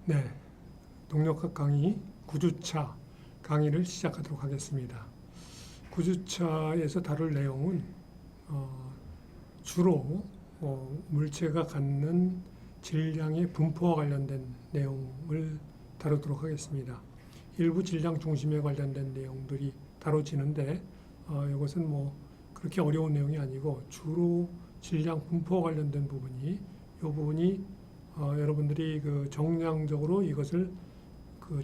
네, 동력학 강의 9주차 강의를 시작하도록 하겠습니다. 9주차에서 다룰 내용은 주로 물체가 갖는 질량의 분포와 관련된 내용을 다루도록 하겠습니다. 일부 질량 중심에 관련된 내용들이 다뤄지는데 이것은 그렇게 어려운 내용이 아니고 주로 질량 분포와 관련된 부분이 이 부분이 여러분들이 정량적으로 이것을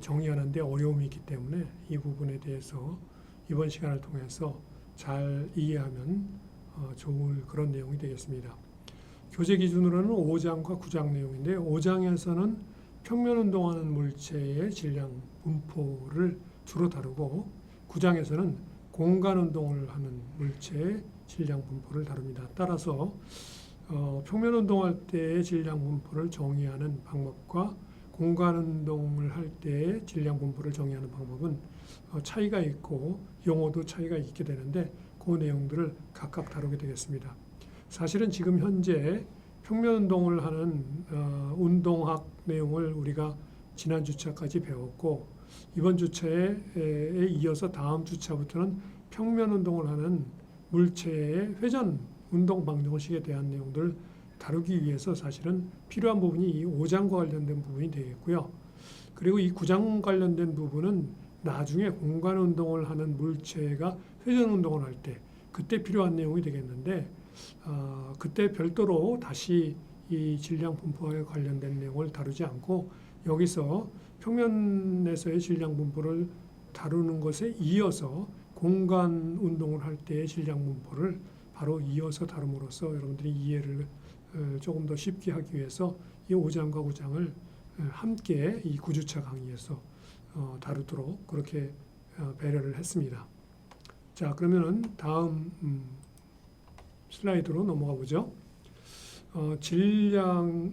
정의하는 데 어려움이 있기 때문에 이 부분에 대해서 이번 시간을 통해서 잘 이해하면 좋을 그런 내용이 되겠습니다. 교재 기준으로는 5장과 9장 내용인데 5장에서는 평면 운동하는 물체의 질량 분포를 주로 다루고 9장에서는 공간 운동을 하는 물체의 질량 분포를 다룹니다. 따라서 평면 운동할 때의 질량 분포를 정의하는 방법과 공간 운동을 할 때의 질량 분포를 정의하는 방법은 차이가 있고 용어도 차이가 있게 되는데 그 내용들을 각각 다루게 되겠습니다. 사실은 지금 현재 평면 운동을 하는 운동학 내용을 우리가 지난 주차까지 배웠고 이번 주차에 이어서 다음 주차부터는 평면 운동을 하는 물체의 회전 운동 방정식에 대한 내용들을 다루기 위해서 사실은 필요한 부분이 이 5장과 관련된 부분이 되겠고요. 그리고 이 9장 관련된 부분은 나중에 공간 운동을 하는 물체가 회전 운동을 할 때 그때 필요한 내용이 되겠는데 그때 별도로 다시 이 질량 분포와 관련된 내용을 다루지 않고 여기서 평면에서의 질량 분포를 다루는 것에 이어서 공간 운동을 할 때의 질량 분포를 바로 이어서 다룸으로써 여러분들이 이해를 조금 더 쉽게 하기 위해서 이 5장과 9장을 함께 이 9주차 강의에서 다루도록 그렇게 배려를 했습니다. 자, 그러면은 다음 슬라이드로 넘어가 보죠. 질량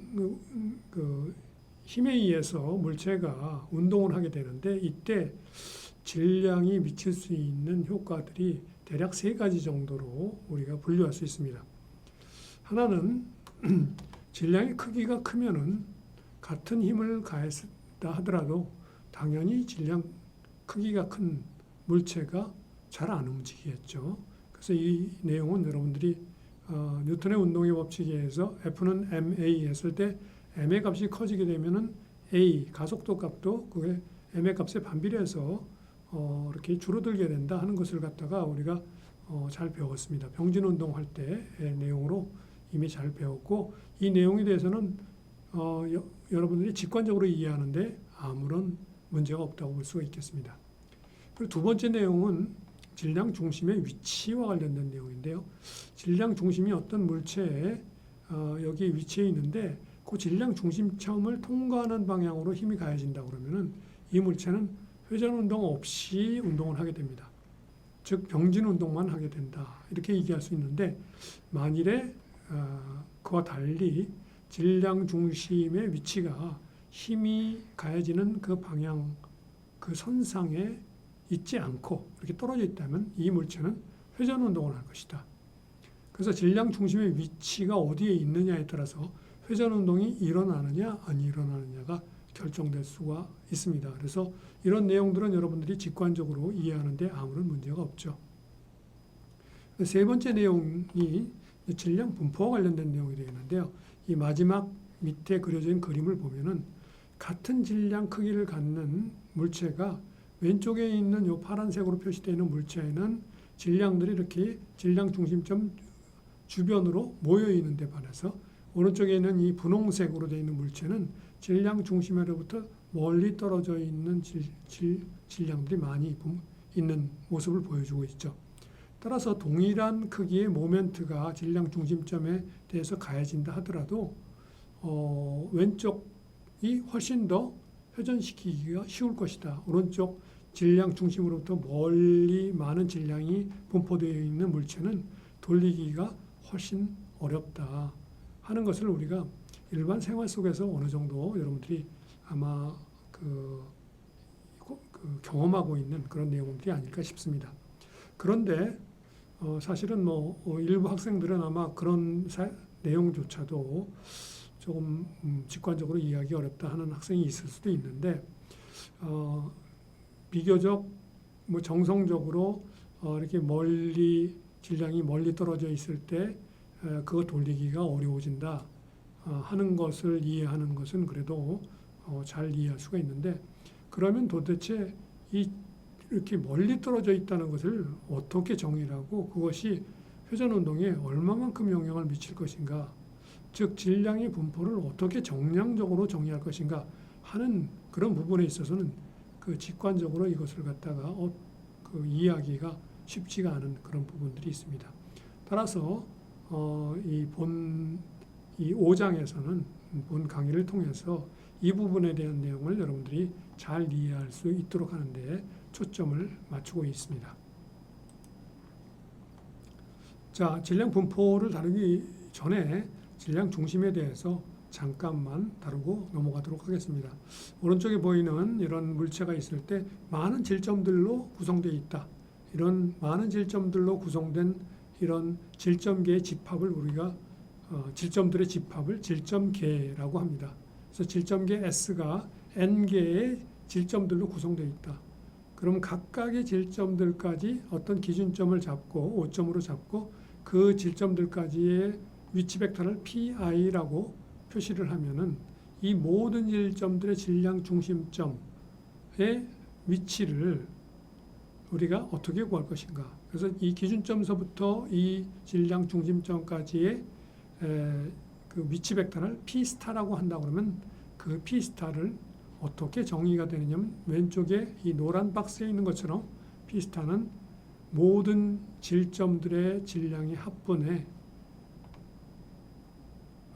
힘에 의해서 물체가 운동을 하게 되는데 이때 질량이 미칠 수 있는 효과들이 대략 3가지 정도로 우리가 분류할 수 있습니다. 하나는 질량의 크기가 크면은 같은 힘을 가했다 하더라도 당연히 질량 크기가 큰 물체가 잘 안 움직이겠죠. 그래서 이 내용은 여러분들이 뉴턴의 운동의 법칙에 의해서 F는 ma 했을 때 m의 값이 커지게 되면은 a 가속도 값도 그게 m의 값에 반비례해서 이렇게 줄어들게 된다 하는 것을 갖다가 우리가 잘 배웠습니다. 병진 운동할 때의 내용으로 이미 잘 배웠고 이 내용에 대해서는 여러분들이 직관적으로 이해하는데 아무런 문제가 없다고 볼 수가 있겠습니다. 그리고 두 번째 내용은 질량 중심의 위치와 관련된 내용인데요. 질량 중심이 어떤 물체에 여기 위치해 있는데 그 질량 중심점을 통과하는 방향으로 힘이 가해진다 그러면은 이 물체는 회전 운동 없이 운동을 하게 됩니다. 즉 병진 운동만 하게 된다. 이렇게 얘기할 수 있는데 만일에 그와 달리 질량 중심의 위치가 힘이 가해지는 그 방향, 그 선상에 있지 않고 이렇게 떨어져 있다면 이 물체는 회전 운동을 할 것이다. 그래서 질량 중심의 위치가 어디에 있느냐에 따라서 회전 운동이 일어나느냐 안 일어나느냐가 결정될 수가 있습니다. 그래서 이런 내용들은 여러분들이 직관적으로 이해하는데 아무런 문제가 없죠. 세 번째 내용이 질량 분포와 관련된 내용이 되겠는데요. 이 마지막 밑에 그려져 있는 그림을 보면은 같은 질량 크기를 갖는 물체가 왼쪽에 있는 이 파란색으로 표시되어 있는 물체에는 질량들이 이렇게 질량 중심점 주변으로 모여 있는 데 반해서 오른쪽에 있는 이 분홍색으로 되어 있는 물체는 질량 중심으로부터 멀리 떨어져 있는 질량들이 많이 있는 모습을 보여주고 있죠. 따라서 동일한 크기의 모멘트가 질량 중심점에 대해서 가해진다 하더라도 왼쪽이 훨씬 더 회전시키기가 쉬울 것이다. 오른쪽 질량 중심으로부터 멀리 많은 질량이 분포되어 있는 물체는 돌리기가 훨씬 어렵다 하는 것을 우리가 일반 생활 속에서 어느 정도 여러분들이 아마 경험하고 있는 그런 내용들이 아닐까 싶습니다. 그런데 사실은 일부 학생들은 아마 그런 내용조차도 조금 직관적으로 이해하기 어렵다 하는 학생이 있을 수도 있는데 비교적 뭐 정성적으로 이렇게 질량이 멀리 떨어져 있을 때 그거 돌리기가 어려워진다 하는 것을 이해하는 것은 그래도 잘 이해할 수가 있는데, 그러면 도대체 이렇게 멀리 떨어져 있다는 것을 어떻게 정의를 하고 그것이 회전 운동에 얼마만큼 영향을 미칠 것인가, 즉 질량의 분포를 어떻게 정량적으로 정의할 것인가 하는 그런 부분에 있어서는 그 직관적으로 이것을 갖다가 그 이해하기가 쉽지가 않은 그런 부분들이 있습니다. 따라서 이 5장에서는 본 강의를 통해서 이 부분에 대한 내용을 여러분들이 잘 이해할 수 있도록 하는 데 초점을 맞추고 있습니다. 자, 질량 분포를 다루기 전에 질량 중심에 대해서 잠깐만 다루고 넘어가도록 하겠습니다. 오른쪽에 보이는 이런 물체가 있을 때 많은 질점들로 구성되어 있다. 이런 많은 질점들로 구성된 이런 질점계의 집합을 우리가 질점들의 집합을 질점계라고 합니다. 그래서 질점계 S가 N개의 질점들로 구성되어 있다. 그럼 각각의 질점들까지 어떤 기준점을 잡고 5점으로 잡고 그 질점들까지의 위치 벡터를 PI라고 표시를 하면은 이 모든 질점들의 질량 중심점의 위치를 우리가 어떻게 구할 것인가. 그래서 이 기준점서부터 이 질량 중심점까지의 그 위치 벡터를 P스타라고 한다고 그러면 그 P스타를 어떻게 정의가 되느냐면 왼쪽에 이 노란 박스에 있는 것처럼 P스타는 모든 질점들의 질량의 합분에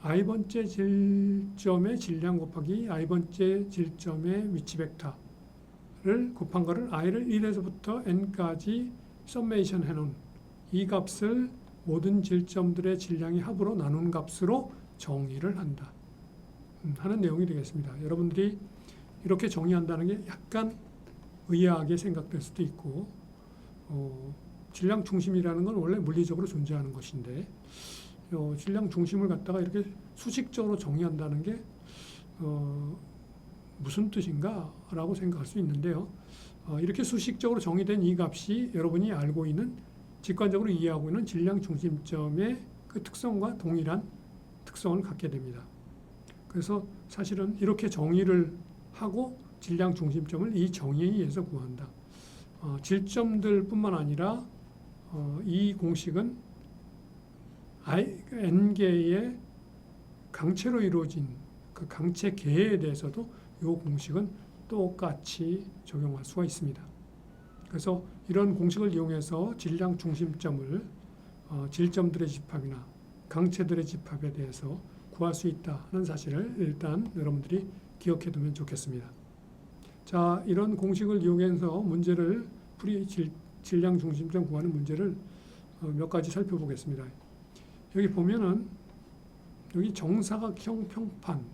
i번째 질점의 질량 곱하기 i번째 질점의 위치 벡터를 곱한 거를 i를 1에서부터 n까지 썸메이션 해놓은 이 값을 모든 질점들의 질량의 합으로 나눈 값으로 정의를 한다 하는 내용이 되겠습니다. 여러분들이 이렇게 정의한다는 게 약간 의아하게 생각될 수도 있고 질량 중심이라는 건 원래 물리적으로 존재하는 것인데 질량 중심을 갖다가 이렇게 수식적으로 정의한다는 게 무슨 뜻인가 라고 생각할 수 있는데요. 이렇게 수식적으로 정의된 이 값이 여러분이 알고 있는 직관적으로 이해하고 있는 질량 중심점의 그 특성과 동일한 특성을 갖게 됩니다. 그래서 사실은 이렇게 정의를 하고 질량 중심점을 이 정의에 의해서 구한다. 질점들뿐만 아니라 이 공식은 n개의 강체로 이루어진 그 강체계에 대해서도 이 공식은 똑같이 적용할 수가 있습니다. 그래서 이런 공식을 이용해서 질량 중심점을 질점들의 집합이나 강체들의 집합에 대해서 구할 수 있다는 사실을 일단 여러분들이 기억해 두면 좋겠습니다. 자, 이런 공식을 이용해서 문제를 질량 중심점 구하는 문제를 몇 가지 살펴보겠습니다. 여기 보면은 여기 정사각형 평판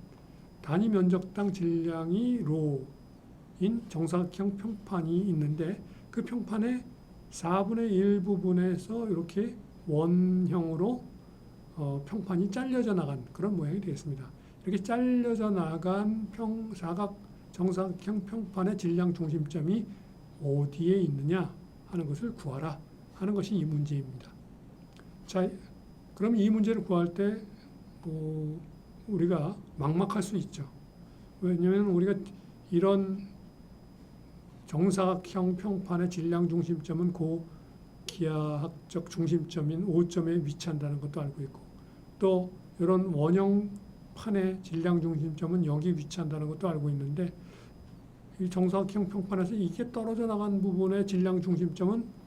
단위 면적당 질량이 로인 정사각형 평판이 있는데 그 평판의 4분의 1 부분에서 이렇게 원형으로 평판이 잘려져 나간 그런 모양이 되겠습니다. 이렇게 잘려져 나간 정사각형 평판의 질량 중심점이 어디에 있느냐 하는 것을 구하라 하는 것이 이 문제입니다. 자, 그럼 이 문제를 구할 때 우리가 막막할 수 있죠. 왜냐하면 우리가 이런 정사각형 평판의 질량 중심점은 기하학적 중심점인 5점에 위치한다는 것도 알고 있고 또 이런 원형판의 질량 중심점은 여기 위치한다는 것도 알고 있는데 이 정사각형 평판에서 이게 떨어져 나간 부분의 질량 중심점은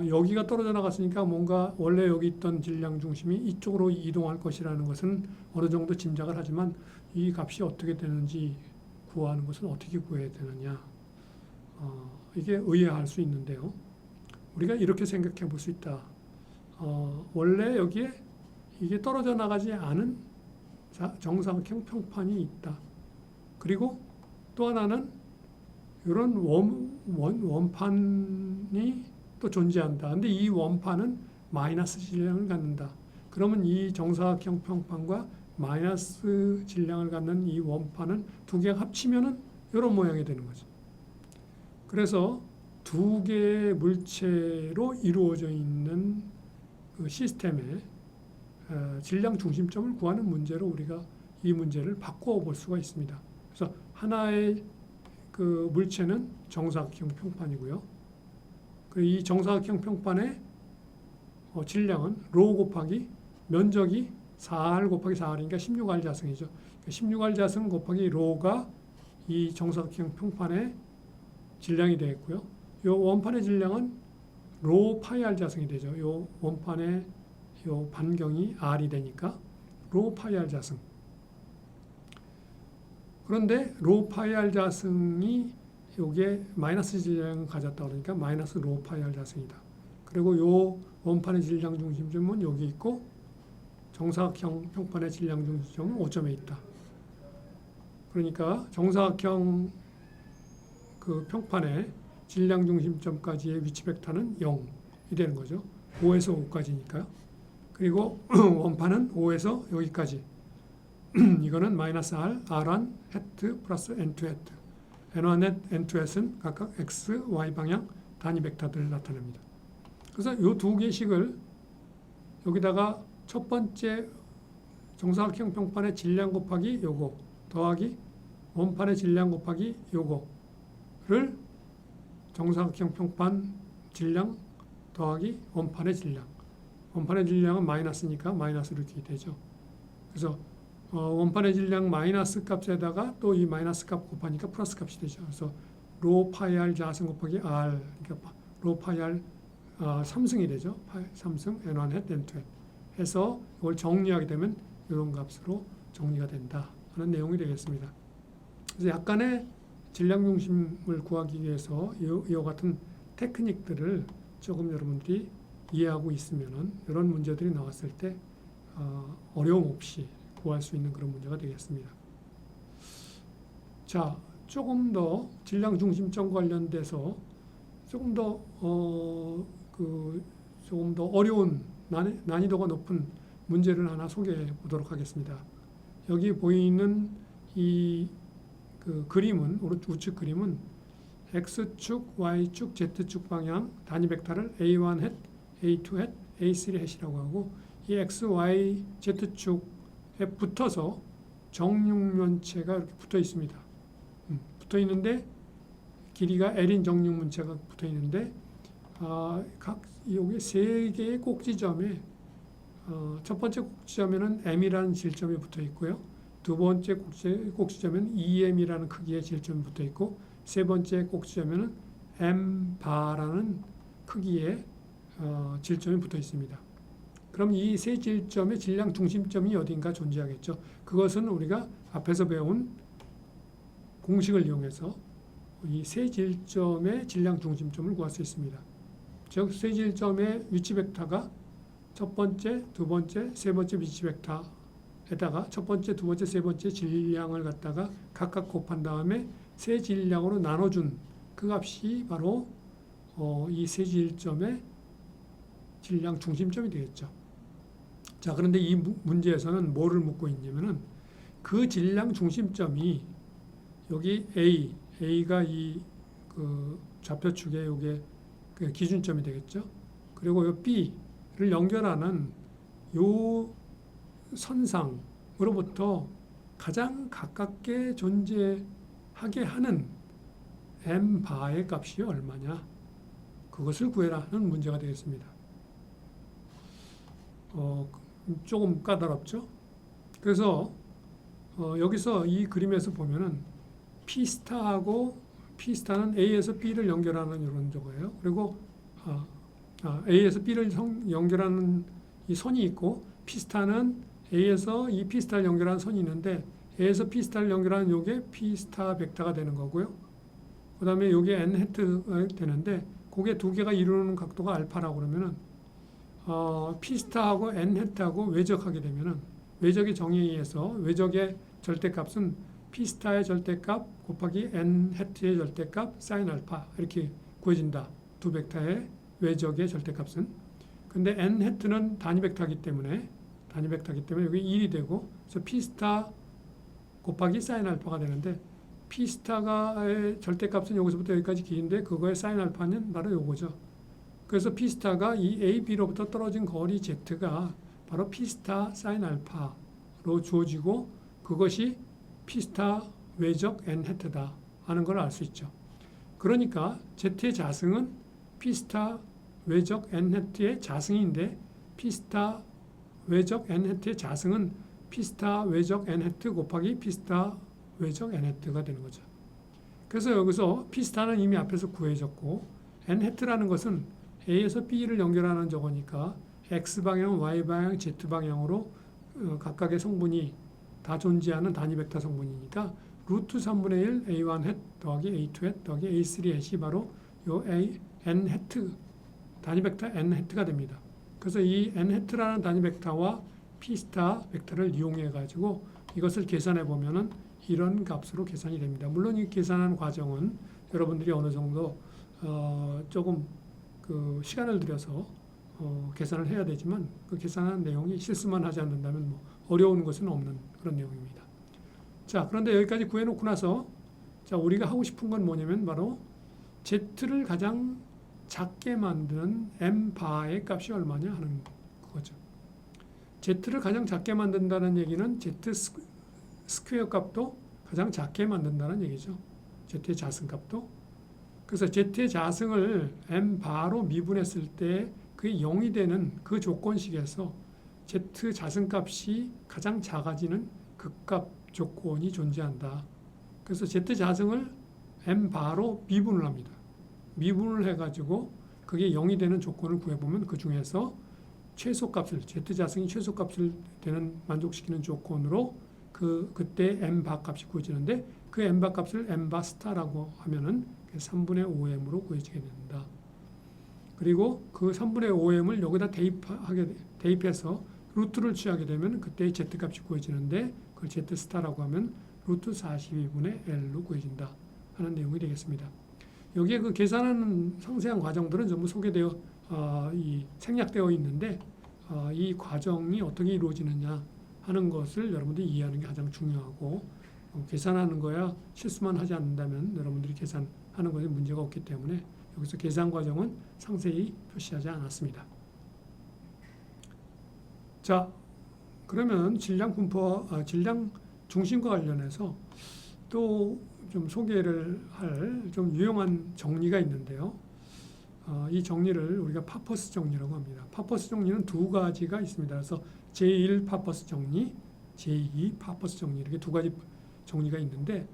여기가 떨어져 나갔으니까 뭔가 원래 여기 있던 질량 중심이 이쪽으로 이동할 것이라는 것은 어느 정도 짐작을 하지만 이 값이 어떻게 되는지 구하는 것은 어떻게 구해야 되느냐 이게 의아할 수 있는데요. 우리가 이렇게 생각해 볼 수 있다. 원래 여기에 이게 떨어져 나가지 않은 정사각형 평판이 있다. 그리고 또 하나는 이런 원판이 또 존재한다. 근데 이 원판은 마이너스 질량을 갖는다. 그러면 이 정사각형 평판과 마이너스 질량을 갖는 이 원판은 두 개가 합치면은 이런 모양이 되는 거죠. 그래서 두 개의 물체로 이루어져 있는 그 시스템의 질량 중심점을 구하는 문제로 우리가 이 문제를 바꾸어 볼 수가 있습니다. 그래서 하나의 그 물체는 정사각형 평판이고요. 이 정사각형 평판의 질량은 로 곱하기 면적이 4R 곱하기 4R이니까 16R 자승이죠. 16R 자승 곱하기 로가 이 정사각형 평판의 질량이 되겠고요. 이 원판의 질량은 로 파이 R 자승이 되죠. 이 원판의 이 반경이 R이 되니까 로 파이 R 자승. 그런데 로 파이 R 자승이 요게 마이너스 질량을 가졌다 그러니까 마이너스 로 파이 R 자승이다. 그리고 요 원판의 질량 중심점은 여기 있고 정사각형 평판의 질량 중심점은 5점에 있다. 그러니까 정사각형 그 평판의 질량 중심점까지의 위치 벡터는 0이 되는 거죠. 5에서 5까지니까요. 그리고 원판은 5에서 여기까지. 이거는 마이너스 R, R1 해트 플러스 N2 해트. N1 해트, N2 해트는 각각 X, Y 방향 단위 벡터들을 나타냅니다. 그래서 이 두 개씩을 여기다가 첫 번째 정사각형 평판의 질량 곱하기 요거 더하기 원판의 질량 곱하기 요거를 정사각형 평판 질량 더하기 원판의 질량. 원판의 질량은 마이너스니까 마이너스로 이렇게 되죠. 그래서 원판의 질량 마이너스 값에다가 또 이 마이너스 값 곱하니까 플러스 값이 되죠. 그래서 로 파이 R 자승 곱하기 R 그러니까 로 파이 R 3승이 되죠. 3승 N1 해트 N2 해트 해서 이걸 정리하게 되면 이런 값으로 정리가 된다 하는 내용이 되겠습니다. 그래서 약간의 질량 중심을 구하기 위해서 이와 같은 테크닉들을 조금 여러분들이 이해하고 있으면은 이런 문제들이 나왔을 때 어려움 없이 구할 수 있는 그런 문제가 되겠습니다. 자, 조금 더 질량 중심점 관련돼서 조금 더 조금 더 어려운 난이도가 높은 문제를 하나 소개해 보도록 하겠습니다. 여기 보이는 이 그 그림은 우측 그림은 X축, Y축, Z축 방향 단위 벡터를 A1 햇, A2 햇, A3 햇이라고 하고 이 X, Y, Z축에 붙어서 정육면체가 이렇게 붙어 있습니다. 붙어 있는데 길이가 L인 정육면체가 붙어 있는데 각 여기 세 개의 꼭지점에 첫 번째 꼭지점에는 M이라는 질점이 붙어 있고요. 두 번째 꼭지점에는 EM이라는 크기의 질점이 붙어 있고 세 번째 꼭지점에는 M 바라는 크기의 질점이 붙어 있습니다. 그럼 이 세 질점의 질량 중심점이 어딘가 존재하겠죠. 그것은 우리가 앞에서 배운 공식을 이용해서 이 세 질점의 질량 중심점을 구할 수 있습니다. 즉 세 질점의 위치 벡터가 첫 번째, 두 번째, 세 번째 위치 벡터에다가 첫 번째, 두 번째, 세 번째 질량을 갖다가 각각 곱한 다음에 세 질량으로 나눠준 그 값이 바로 이 세 질점의 질량 중심점이 되겠죠. 자, 그런데 이 문제에서는 뭐를 묻고 있냐면은 그 질량 중심점이 여기 A가 이 그 좌표축에 요게 그 기준점이 되겠죠. 그리고 요 B를 연결하는 요 선상으로부터 가장 가깝게 존재하게 하는 M 바의 값이 얼마냐? 그것을 구해라 하는 문제가 되겠습니다. 조금 까다롭죠? 그래서 여기서 이 그림에서 보면은 P스타는 A에서 B를 연결하는 이런 저거예요. 그리고 A에서 B를 연결하는 이 선이 있고 P스타는 A에서 이 P스타를 연결하는 선이 있는데 A에서 P스타를 연결하는 요게 P스타 벡터가 되는 거고요. 그 다음에 요게 N 해트가 되는데 그게 두 개가 이루는 각도가 알파라고 그러면은 P스타하고 N 해트하고 외적하게 되면은 외적의 정의에 의해서 외적의 절대값은 P스타의 절대값 곱하기 N 해트의 절대값 사인 알파 이렇게 구해진다. 두 벡터의 외적의 절대값은. 근데 N 해트는 단위 벡터이기 때문에 단위 벡터이기 때문에 여기 1이 되고, 그래서 P 스타 곱하기 사인 알파가 되는데, P 스타가의 절대값은 여기서부터 여기까지 길인데 그거의 사인 알파는 바로 요거죠. 그래서 P 스타가 이 A, B로부터 떨어진 거리 Z가 바로 P 스타 사인 알파로 주어지고, 그것이 P 스타 외적 N 해트다 하는 걸 알 수 있죠. 그러니까 Z의 자승은 P 스타 외적 N 해트의 자승인데, P 스타 외적 N 해트의 자승은 P 스타 외적 N 해트 곱하기 P 스타 외적 N 해트가 되는 거죠. 그래서 여기서 P 스타는 이미 앞에서 구해졌고, N 해트라는 것은 A에서 B를 연결하는 저거니까 X방향, Y방향, Z방향으로 각각의 성분이 다 존재하는 단위 벡터 성분이니까 루트 3분의 1 A1 햇 더하기 A2 햇 더하기 A3 햇이 바로 요 N 해트, 단위 벡터 N 해트가 됩니다. 그래서 이 N 해트라는 단위 벡터와 P 스타 벡터를 이용해 가지고 이것을 계산해 보면은 이런 값으로 계산이 됩니다. 물론 이 계산하는 과정은 여러분들이 어느 정도 조금 그 시간을 들여서 계산을 해야 되지만, 그 계산한 내용이 실수만 하지 않는다면 뭐 어려운 것은 없는 그런 내용입니다. 자, 그런데 여기까지 구해놓고 나서, 자, 우리가 하고 싶은 건 뭐냐면 바로 Z를 가장 작게 만드는 M 바의 값이 얼마냐 하는 거죠. Z를 가장 작게 만든다는 얘기는 Z 스퀘어 값도 가장 작게 만든다는 얘기죠. Z의 자승값도. 그래서 Z의 자승을 M 바로 미분했을 때 그게 0이 되는 그 조건식에서 Z 자승값이 가장 작아지는 극값 조건이 존재한다. 그래서 Z 자승을 M 바로 미분을 합니다. 미분을 해가지고 그게 0이 되는 조건을 구해보면 그 중에서 최소값을, Z 자승이 최소값을 되는 만족시키는 조건으로 그때 M 바 값이 구해지는데, 그 M 바 값을 M 바 스타라고 하면은 3분의 5M으로 구해지게 된다. 그리고 그 3분의 5M을 여기다 대입해서 루트를 취하게 되면 그때 Z 값이 구해지는데, 그걸 Z 스타라고 하면 루트 42분의 L로 구해진다 하는 내용이 되겠습니다. 여기에 그 계산하는 상세한 과정들은 전부 소개되어 생략되어 있는데, 이 과정이 어떻게 이루어지느냐 하는 것을 여러분들이 이해하는 게 가장 중요하고, 계산하는 거야 실수만 하지 않는다면 여러분들이 계산하는 것에 문제가 없기 때문에 여기서 계산 과정은 상세히 표시하지 않았습니다. 자, 그러면 질량 분포와 질량 중심과 관련해서 또 좀 소개를 할 좀 유용한 정리가 있는데요. 이 정리를 우리가 파퍼스 정리라고 합니다. 파퍼스 정리는 두 가지가 있습니다. 그래서 제1 파퍼스 정리, 제2 파퍼스 정리, 이렇게 두 가지 정리가 있는데,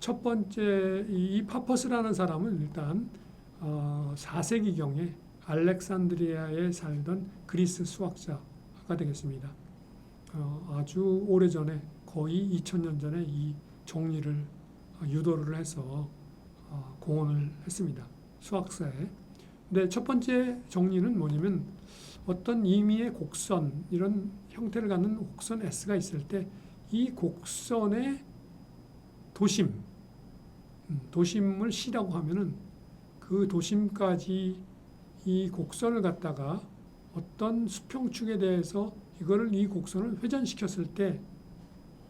첫 번째 이 파퍼스라는 사람은 일단 4세기경에 알렉산드리아에 살던 그리스 수학자가 되겠습니다. 아주 오래전에, 거의 2000년 전에 이 정리를 유도를 해서 공헌을 했습니다. 수학사에. 근데 첫 번째 정리는 뭐냐면, 어떤 임의의 곡선, 이런 형태를 갖는 곡선 S가 있을 때 이 곡선의 도심을 C라고 하면은 그 도심까지 이 곡선을 갖다가 어떤 수평축에 대해서 이 곡선을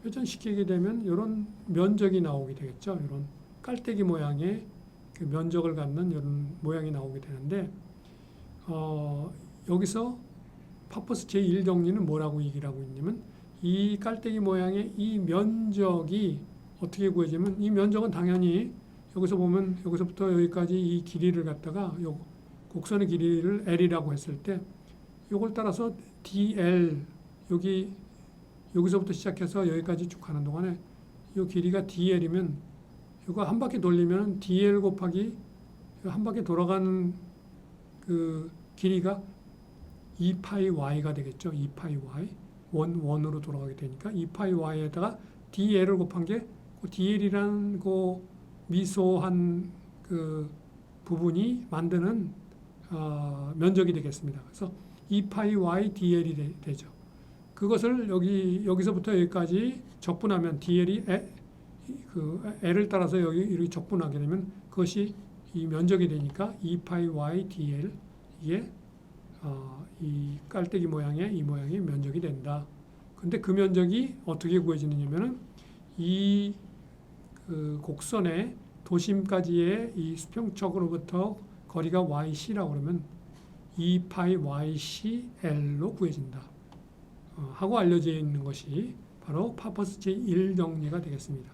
회전시키게 되면 이런 면적이 나오게 되겠죠. 이런 깔때기 모양의 그 면적을 갖는 이런 모양이 나오게 되는데, 여기서 파퍼스 제1 정리는 뭐라고 얘기를 하고 있냐면, 이 깔때기 모양의 이 면적이 어떻게 구해지면, 이 면적은 당연히 여기서 보면 여기서부터 여기까지 이 길이를 갖다가 곡선의 길이를 L이라고 했을 때, 이걸 따라서 DL, 여기서부터 시작해서 여기까지 쭉 가는 동안에 이 길이가 DL이면 이거 한 바퀴 돌리면 DL 곱하기 한 바퀴 돌아가는 그 길이가 2파이 Y가 되겠죠. 2파이 Y. 원으로 돌아가게 되니까 2파이 Y에다가 DL을 곱한 게 그 DL이라는 그 미소한 그 부분이 만드는 면적이 되겠습니다. 그래서 2파이 Y DL이 되죠. 그것을 여기서부터 여기까지 적분하면 DL이 L을 따라서 이렇게 적분하게 되면 그것이 이 면적이 되니까 2파이 Y DL, 이게 이 깔때기 모양의 이 모양이 면적이 된다. 근데 그 면적이 어떻게 구해지느냐면은 이 그 곡선의 도심까지의 이 수평적으로부터 거리가 yc라고 그러면 2파이 ycl로 구해진다. 하고 알려져 있는 것이 바로 파퍼스 제1정리가 되겠습니다.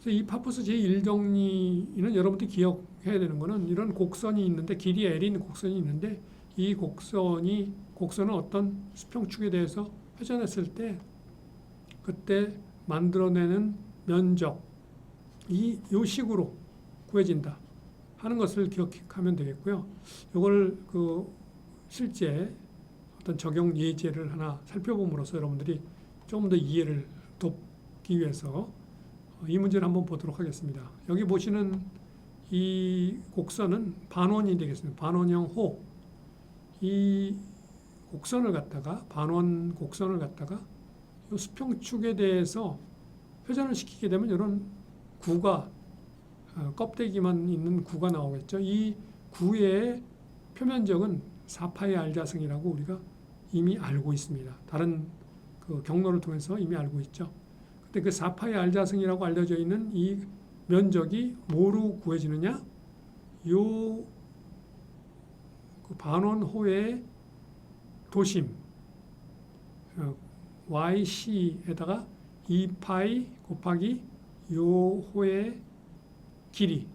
그래서 이 파퍼스 제1정리는 여러분들이 기억해야 되는 것은 이런 곡선이 있는데 길이 L인 곡선이 있는데 이 곡선은 어떤 수평축에 대해서 회전했을 때 그때 만들어내는 면적이 요 식으로 구해진다 하는 것을 기억하면 되겠고요. 이걸 실제 어떤 적용 예제를 하나 살펴봄으로써 여러분들이 조금 더 이해를 돕기 위해서 이 문제를 한번 보도록 하겠습니다. 여기 보시는 이 곡선은 반원이 되겠습니다. 반원형 호. 이 곡선을 갖다가 반원 곡선을 갖다가 이 수평축에 대해서 회전을 시키게 되면 이런 구가 껍데기만 있는 구가 나오겠죠. 이 구의 표면적은 4파이 알자승이라고 우리가 이미 알고 있습니다. 다른 그 경로를 통해서 이미 알고 있죠. 근데 그 4파이 알자승이라고 알려져 있는 이 면적이 뭐로 구해지느냐? 요 그 반원호의 도심 yc에다가 2파이 곱하기 요 호의 길이,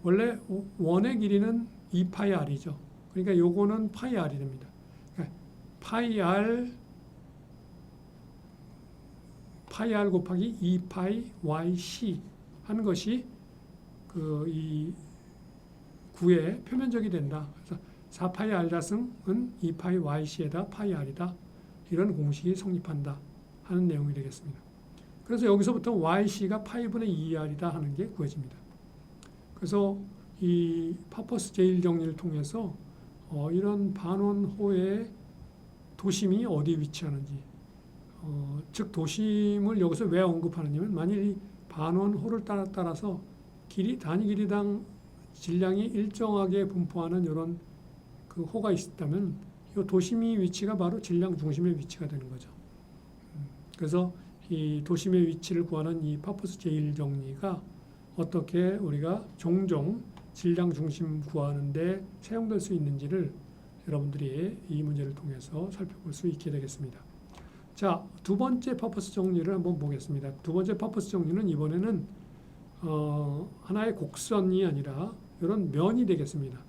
원래 원의 길이는 2파이 r이죠. 그러니까 요거는 파이 r이 됩니다. 그러니까 파이 r 곱하기 2파이 yc 하는 것이 이 구의 표면적이 된다. 그래서 4파이 r 자승은 2파이 yc에다 파이 r이다. 이런 공식이 성립한다 하는 내용이 되겠습니다. 그래서 여기서부터 yc가 파이분의 2r이다 하는 게 구해집니다. 그래서 이 파퍼스 제1정리를 통해서 이런 반원호의 도심이 어디에 위치하는지, 즉 도심을 여기서 왜 언급하느냐면 만일 이 반원호를 따라서 단위 길이당 질량이 일정하게 분포하는 이런 그 호가 있다면 이 도심의 위치가 바로 질량 중심의 위치가 되는 거죠. 그래서 이 도심의 위치를 구하는 이 파퍼스 제1정리가 어떻게 우리가 종종 질량 중심 구하는데 사용될 수 있는지를 여러분들이 이 문제를 통해서 살펴볼 수 있게 되겠습니다. 자, 두 번째 파퍼스 정리를 한번 보겠습니다. 두 번째 파퍼스 정리는 이번에는 하나의 곡선이 아니라 이런 면이 되겠습니다.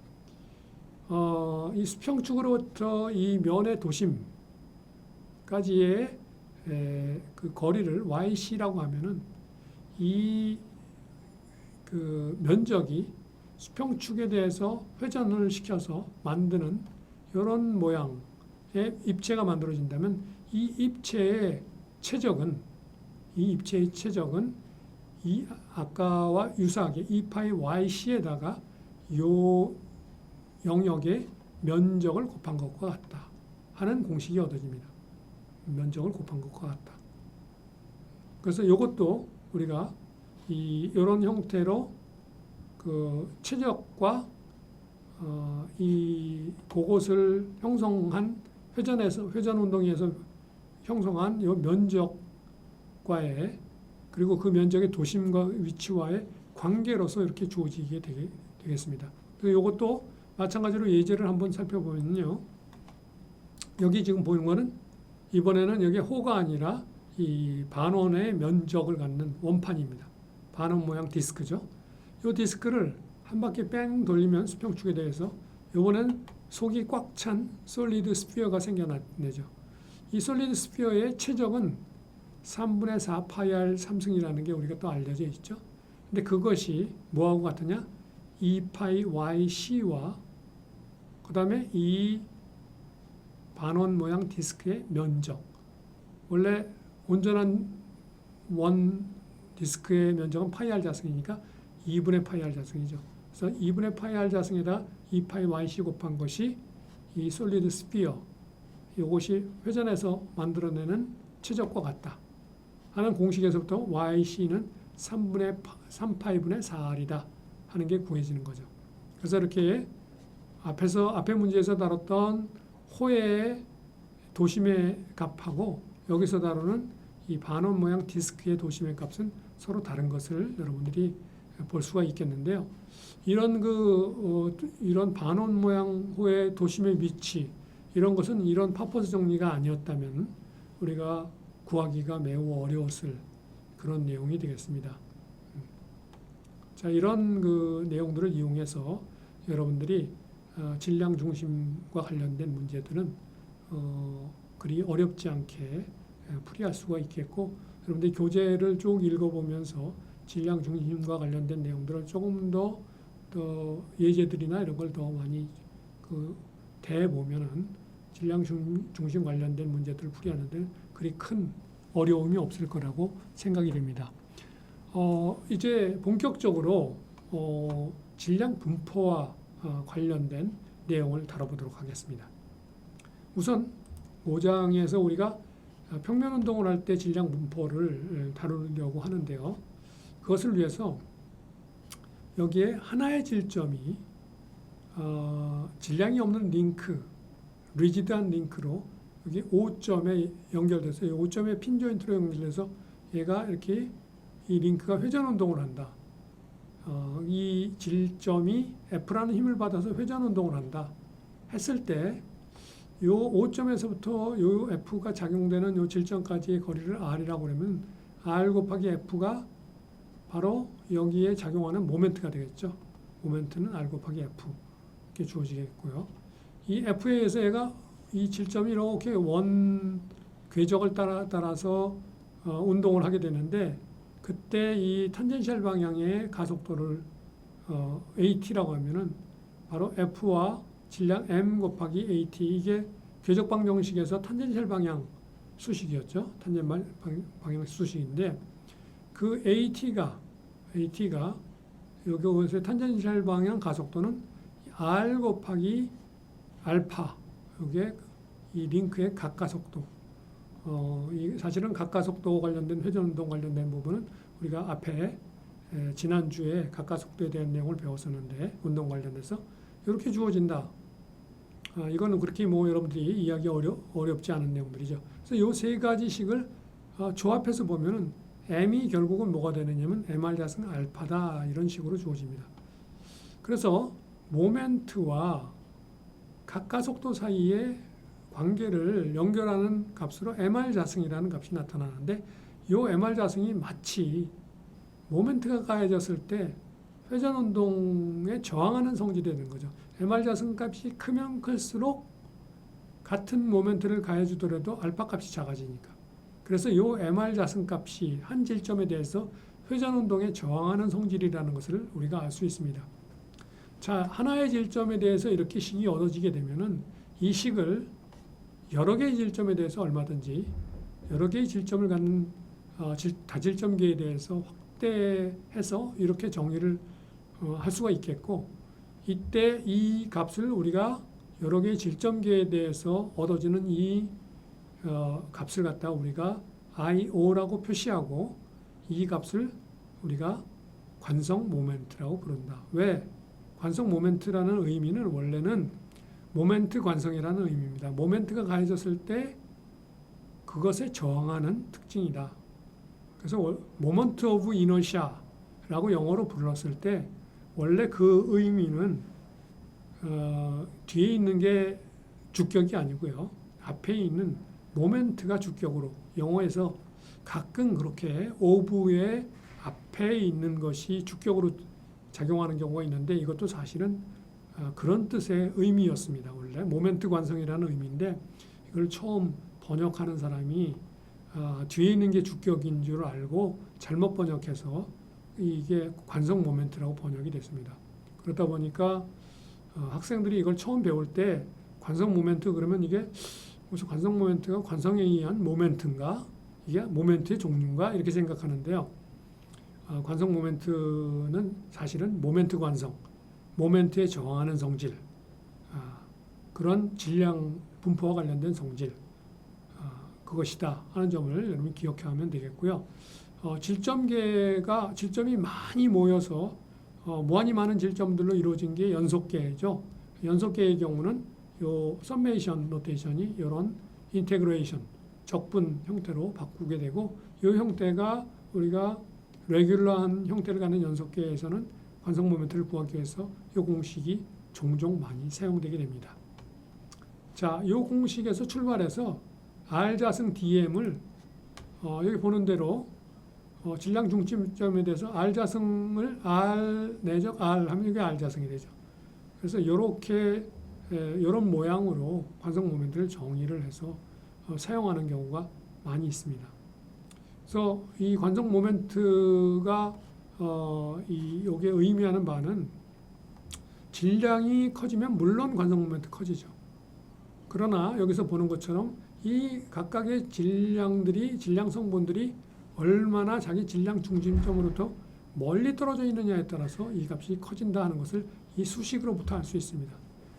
이 수평축으로부터 이 면의 도심까지의 그 거리를 yc라고 하면은 이 그 면적이 수평축에 대해서 회전을 시켜서 만드는 이런 모양의 입체가 만들어진다면 이 입체의 최적은 이 아까와 유사하게 2파이 yc에다가 요 영역의 면적을 곱한 것과 같다 하는 공식이 얻어집니다. 면적을 곱한 것과 같다. 그래서 이것도 우리가 이런 형태로 그 최적과 이 그것을 형성한 회전 운동에서 형성한 이 면적과의 그리고 그 면적의 도심과 위치와의 관계로서 이렇게 주어지게 되겠습니다. 그리고 이것도 마찬가지로 예제를 한번 살펴보면요. 여기 지금 보이는 거는 이번에는 여기 호가 아니라 이 반원의 면적을 갖는 원판입니다. 반원 모양 디스크죠. 이 디스크를 한 바퀴 뺑 돌리면 수평축에 대해서 이번엔 속이 꽉 찬 솔리드 스피어가 생겨나죠. 이 솔리드 스피어의 최적은 3분의 4 파이 r 3승이라는 게 우리가 또 알려져 있죠. 근데 그것이 뭐하고 같으냐? 2파이 yc와 그 다음에 이 반원 모양 디스크의 면적. 원래 온전한 원 디스크의 면적은 파이 r 자승이니까 2분의 파이 r 자승이죠. 그래서 2분의 파이 r 자승에다 2파이 yc 곱한 것이 이 솔리드 스피어, 이것이 회전해서 만들어내는 최적과 같다 하는 공식에서부터 yc는 3파이분의 4r이다 하는 게 구해지는 거죠. 그래서 이렇게 앞에 문제에서 다뤘던 호의 도심의 값하고 여기서 다루는 이 반원 모양 디스크의 도심의 값은 서로 다른 것을 여러분들이 볼 수가 있겠는데요. 이런 반원 모양호의 도심의 위치 이런 것은 이런 파퍼스 정리가 아니었다면 우리가 구하기가 매우 어려웠을 그런 내용이 되겠습니다. 자, 이런 내용들을 이용해서 여러분들이 질량 중심과 관련된 문제들은 그리 어렵지 않게 풀이할 수가 있겠고, 여러분들이 교재를 쭉 읽어보면서 질량 중심과 관련된 내용들을 조금 더 예제들이나 이런 걸 더 많이 대보면은 질량 중심 관련된 문제들을 풀이하는데 그리 큰 어려움이 없을 거라고 생각이 됩니다. 이제 본격적으로 질량 분포와 관련된 내용을 다뤄보도록 하겠습니다. 우선 5장에서 우리가 평면 운동을 할 때 질량 분포를 다루려고 하는데요. 그것을 위해서 여기에 하나의 질점이 질량이 없는 링크, 리지드한 링크로 여기 5점에 연결돼서 이 5점에 핀 조인트로 연결돼서 얘가 이렇게 이 링크가 회전 운동을 한다. 이 질점이 F라는 힘을 받아서 회전 운동을 한다. 했을 때 요 5점에서부터 요 F가 작용되는 요 질점까지의 거리를 R이라고 그러면 R 곱하기 F가 바로 여기에 작용하는 모멘트가 되겠죠. 모멘트는 R 곱하기 F 이렇게 주어지겠고요. 이 F에 의해서 얘가 이 질점이 이렇게 원 궤적을 따라서 운동을 하게 되는데, 그때 이 탄젠셜 방향의 가속도를 AT라고 하면은 바로 F와 질량 M 곱하기 AT, 이게 궤적 방정식에서 탄젠셜 방향 수식이었죠. 탄젠셜 방향 수식인데 그 AT가 여기서 탄젠셜 방향 가속도는 R 곱하기 알파, 이게 이 링크의 각가속도. 사실은 각가속도 관련된 회전운동 관련된 부분은 우리가 앞에 지난주에 각가속도에 대한 내용을 배웠었는데, 운동 관련해서 이렇게 주어진다. 이거는 그렇게 여러분들이 이해하기 어렵지 않은 내용들이죠. 그래서 이 세 가지 식을 조합해서 보면은 M이 결국은 뭐가 되느냐면 MR 자승 알파다, 이런 식으로 주어집니다. 그래서 모멘트와 각가속도 사이의 관계를 연결하는 값으로 MR 자승이라는 값이 나타나는데, 이 MR 자승이 마치 모멘트가 가해졌을 때 회전 운동에 저항하는 성질이 되는 거죠. MR 자승 값이 크면 클수록 같은 모멘트를 가해주더라도 알파 값이 작아지니까. 그래서 이 MR 자승 값이 한 질점에 대해서 회전 운동에 저항하는 성질이라는 것을 우리가 알 수 있습니다. 자, 하나의 질점에 대해서 이렇게 식이 얻어지게 되면은 이 식을 여러 개의 질점에 대해서 얼마든지 여러 개의 질점을 갖는 다질점계에 대해서 확대해서 이렇게 정의를 할 수가 있겠고, 이때 이 값을 우리가 여러 개의 질점계에 대해서 얻어지는 이 값을 갖다가 우리가 IO라고 표시하고, 이 값을 우리가 관성 모멘트라고 부른다. 왜? 관성 모멘트라는 의미는 원래는 모멘트 관성이라는 의미입니다. 모멘트가 가해졌을 때 그것에 저항하는 특징이다. 그래서 모먼트 오브 이너시아라고 영어로 불렀을 때 원래 그 의미는 뒤에 있는 게 주격이 아니고요. 앞에 있는 모멘트가 주격으로, 영어에서 가끔 그렇게 오브의 앞에 있는 것이 주격으로 작용하는 경우가 있는데, 이것도 사실은 그런 뜻의 의미였습니다. 원래 모멘트 관성이라는 의미인데, 이걸 처음 번역하는 사람이 뒤에 있는 게 주격인 줄 알고 잘못 번역해서 이게 관성 모멘트라고 번역이 됐습니다. 그러다 보니까 학생들이 이걸 처음 배울 때 관성 모멘트 그러면 이게 무슨 관성 모멘트가 관성에 의한 모멘트인가? 이게 모멘트의 종류인가? 이렇게 생각하는데요. 관성 모멘트는 사실은 모멘트 관성, 모멘트에 저항하는 성질, 그런 질량 분포와 관련된 성질, 그것이다 하는 점을 여러분이 기억하면 되겠고요. 질점이 많이 모여서 무한히 많은 질점들로 이루어진 게 연속계죠. 연속계의 경우는 요 썸메이션 노테이션이 이런 인테그레이션, 적분 형태로 바꾸게 되고 이 형태가 우리가 레귤러한 형태를 갖는 연속계에서는 관성 모멘트를 구하기 위해서 이 공식이 종종 많이 사용되게 됩니다. 자, 이 공식에서 출발해서 R자승 DM을 여기 보는 대로 질량 중심점에 대해서 R자승을 R 내적 R 하면 이게 R자승이 되죠. 그래서 이런 모양으로 관성 모멘트를 정의를 해서 사용하는 경우가 많이 있습니다. 그래서 이 관성 모멘트가 요게 의미하는 바는 질량이 커지면 물론 관성 모멘트 커지죠. 그러나 여기서 보는 것처럼 이 각각의 질량 성분들이 얼마나 자기 질량 중심점으로부터 멀리 떨어져 있느냐에 따라서 이 값이 커진다 하는 것을 이 수식으로부터 알 수 있습니다.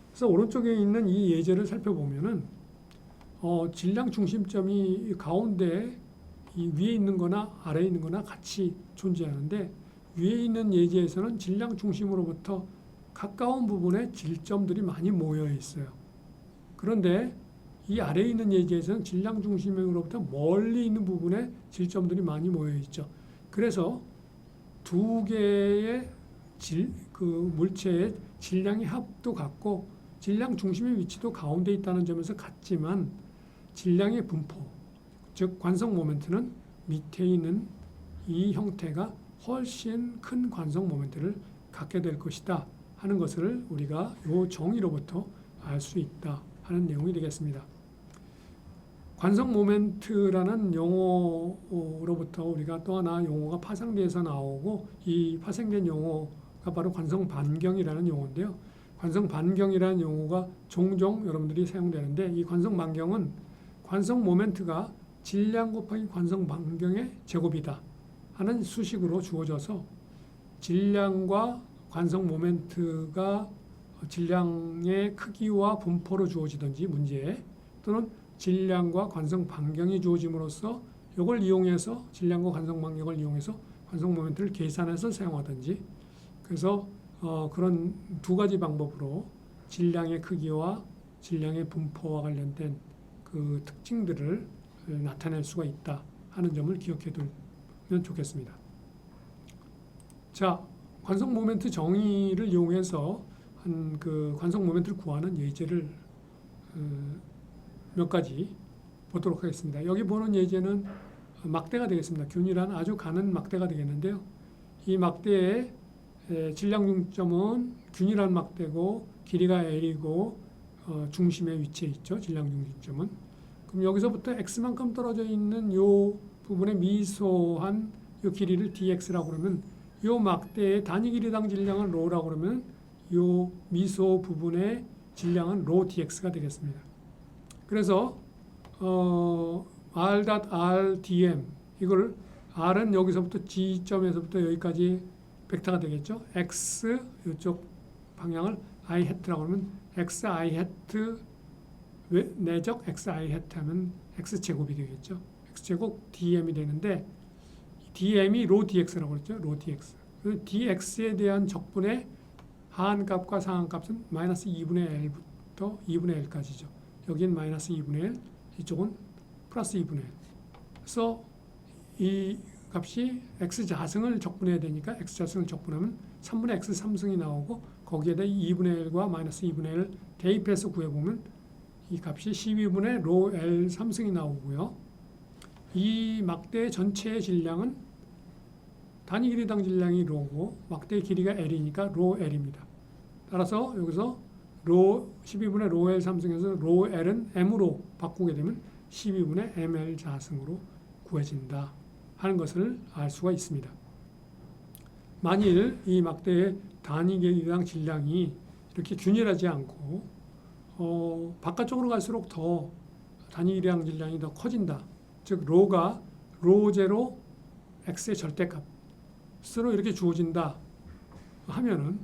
그래서 오른쪽에 있는 이 예제를 살펴보면은 질량 중심점이 가운데 이 위에 있는 거나 아래에 있는 거나 같이 존재하는데 위에 있는 예제에서는 질량 중심으로부터 가까운 부분에 질점들이 많이 모여 있어요. 그런데 이 아래에 있는 예제에서는 질량 중심으로부터 멀리 있는 부분에 질점들이 많이 모여 있죠. 그래서 두 개의 물체의 질량의 합도 같고 질량 중심의 위치도 가운데 있다는 점에서 같지만 질량의 분포, 즉 관성 모멘트는 밑에 있는 이 형태가 훨씬 큰 관성 모멘트를 갖게 될 것이다 하는 것을 우리가 이 정의로부터 알 수 있다 하는 내용이 되겠습니다. 관성 모멘트라는 용어로부터 우리가 또 하나 용어가 파생돼서 나오고 이 파생된 용어가 바로 관성 반경이라는 용어인데요. 관성 반경이라는 용어가 종종 여러분들이 사용되는데 이 관성 반경은 관성 모멘트가 질량 곱하기 관성 반경의 제곱이다 하는 수식으로 주어져서 질량과 관성 모멘트가 질량의 크기와 분포로 주어지든지 문제에 또는 질량과 관성 반경이 주어짐으로써 이걸 이용해서 질량과 관성 반경을 이용해서 관성 모멘트를 계산해서 사용하든지 그래서 그런 두 가지 방법으로 질량의 크기와 질량의 분포와 관련된 그 특징들을 나타낼 수가 있다 하는 점을 기억해 두면 좋겠습니다. 자, 관성 모멘트 정의를 이용해서 그 관성 모멘트를 구하는 예제를 몇 가지 보도록 하겠습니다. 여기 보는 예제는 막대가 되겠습니다. 균일한 아주 가는 막대가 되겠는데요. 이 막대의 질량 중점은 균일한 막대고 길이가 L이고 중심에 위치해 있죠. 질량 중심점은. 그럼 여기서부터 X만큼 떨어져 있는 요 부분에 미소한 요 길이를 dx라고 그러면 요 막대의 단위 길이당 질량은 rho라고 그러면 요 미소 부분의 질량은 rho dx가 되겠습니다. 그래서 r.r_dm 이걸 r은 여기서부터 G점에서부터 여기까지 벡터가 되겠죠. x 이쪽 방향을 i hat라고 하면 x i hat 내적 x i hat 하면 x 제곱이 되겠죠. x 제곱 dm이 되는데 dm이 rho dx라고 그랬죠. rho dx. dx에 대한 적분의 하한값과 상한값은 마이너스 2분의 l부터 2분의 l까지죠. 여기는 마이너스 2분의 1, 이쪽은 플러스 2분의 1. 그래서 이 값이 x자승을 적분해야 되니까 x자승을 적분하면 3분의 x3승이 나오고 거기에다 2분의 1과 마이너스 2분의 1 대입해서 구해보면 이 값이 12분의 rho L 3승이 나오고요. 이 막대 전체의 질량은 단위 길이당 질량이 rho고 막대의 길이가 L이니까 rho L입니다. 따라서 여기서 rho 12분의 rho L 3승에서 rho L은 M으로 바꾸게 되면 12분의 ML 자승으로 구해진다 하는 것을 알 수가 있습니다. 만일 이 막대의 단위 길이당 질량이 이렇게 균일하지 않고 바깥쪽으로 갈수록 더 단위 길이당 질량이 더 커진다. 즉 rho가 rho 제로 x의 절대값으로 이렇게 주어진다 하면은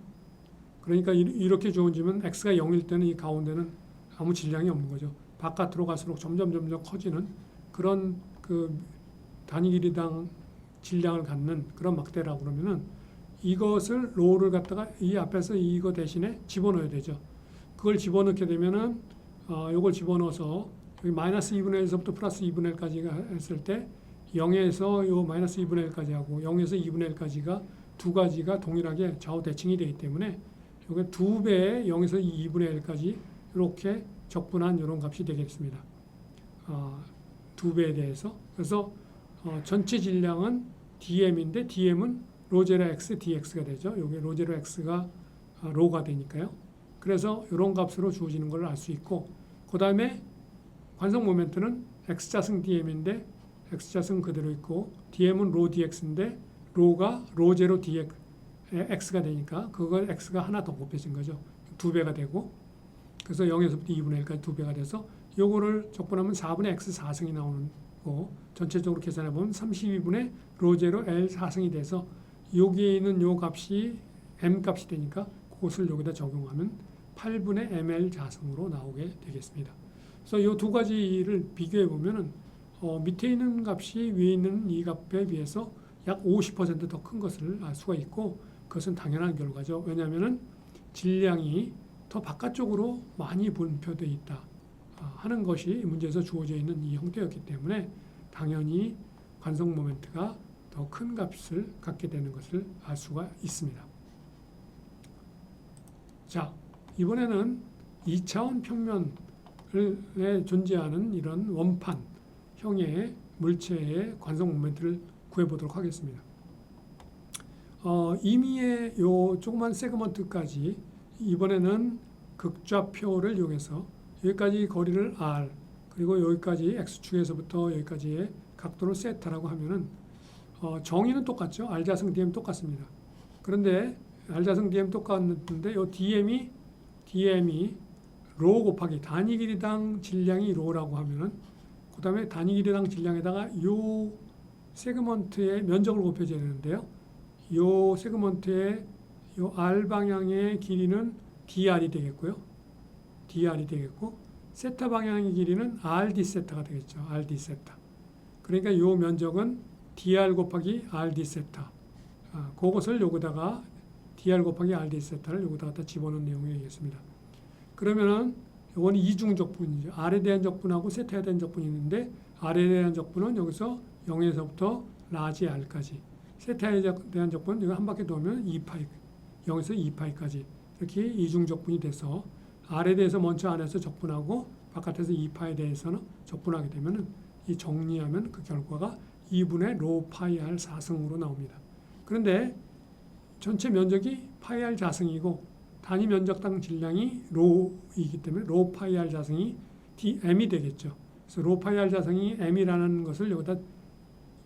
그러니까 이렇게 주어지면 x가 0일 때는 이 가운데는 아무 질량이 없는 거죠. 바깥으로 갈수록 점점 커지는 그런 그 단위 길이당 질량을 갖는 그런 막대라고 그러면은 이것을 rho를 갖다가 이 앞에서 이거 대신에 집어넣어야 되죠. 그걸 집어넣게 되면은 이걸 집어넣어서 여기 마이너스 2분의 1에서부터 플러스 2분의 1까지 했을 때 0에서 요 마이너스 2분의 1까지 하고 0에서 2분의 1까지가 두 가지가 동일하게 좌우 대칭이 되기 때문에 여기 2배의 0에서 2분의 1까지 이렇게 적분한 이런 값이 되겠습니다. 2배에 대해서. 그래서 전체 질량은 dm인데 dm은 로제로 x dx가 되죠. 여기 로제로 x가 로가 되니까요. 그래서 이런 값으로 주어지는 걸 알 수 있고, 그 다음에 관성 모멘트는 x좌승 dm인데 x좌승 그대로 있고 dm은 로 dx인데 로가 로제로 dx x가 되니까 그걸 x가 하나 더 곱해진 거죠. 2배가 되고, 그래서 0에서부터 2분의 1까지 2배가 돼서 요거를 적분하면 4분의 x 4승이 나오는 거, 전체적으로 계산해 보면 32분의 로제로 l 4승이 돼서 여기에 있는 요 값이 m 값이 되니까 그것을 여기다 적용하면 8분의 ml 자승으로 나오게 되겠습니다. 그래서 이 두 가지를 비교해 보면은 밑에 있는 값이 위에 있는 이 값에 비해서 약 50% 더 큰 것을 알 수가 있고, 그것은 당연한 결과죠. 왜냐하면은 질량이 더 바깥쪽으로 많이 분표되어 있다 하는 것이 문제에서 주어져 있는 이 형태였기 때문에 당연히 관성 모멘트가 더 큰 값을 갖게 되는 것을 알 수가 있습니다. 자, 이번에는 2차원 평면에 존재하는 이런 원판형의 물체의 관성 모멘트를 구해보도록 하겠습니다. 이미의 요 조그만 세그먼트까지 이번에는 극좌표를 이용해서 여기까지 거리를 r, 그리고 여기까지 x축에서부터 여기까지의 각도를 세타라고 하면은 정의는 똑같죠. r좌승 dm 똑같습니다. 그런데 r좌승 dm 똑같는데 요 dm이 로 곱하기 단위 길이당 질량이 로라고 하면은 그 다음에 단위 길이당 질량에다가 요 세그먼트의 면적을 곱해줘야 되는데요. 요 세그먼트의 요 r 방향의 길이는 dr이 되겠고요. dr이 되겠고 세타 방향의 길이는 rd 세타가 되겠죠. rd 세타. 그러니까 요 면적은 dr 곱하기 rd 세타. 그것을 여기다가 dr 곱하기 rd 세타를 여기다가 다 집어넣은 내용이 되겠습니다. 그러면은 이거는 이중 적분이죠. r에 대한 적분하고 세타에 대한 적분이 있는데 r에 대한 적분은 여기서 0에서부터 라지 r까지, 세타에 대한 적분은 이거 한 바퀴 돌면 2파이, 0에서 2파이까지 이렇게 이중 적분이 돼서 r에 대해서 먼저 안에서 적분하고 바깥에서 2파에 대해서는 적분하게 되면은 이 정리하면 그 결과가 2분의 로 파이 r 4승으로 나옵니다. 그런데 전체 면적이 파이 r 자승이고 단위 면적당 질량이 로이기 때문에 로 파이 r 자승이 m이 되겠죠. 그래서 로 파이 r 자승이 m이라는 것을 여기다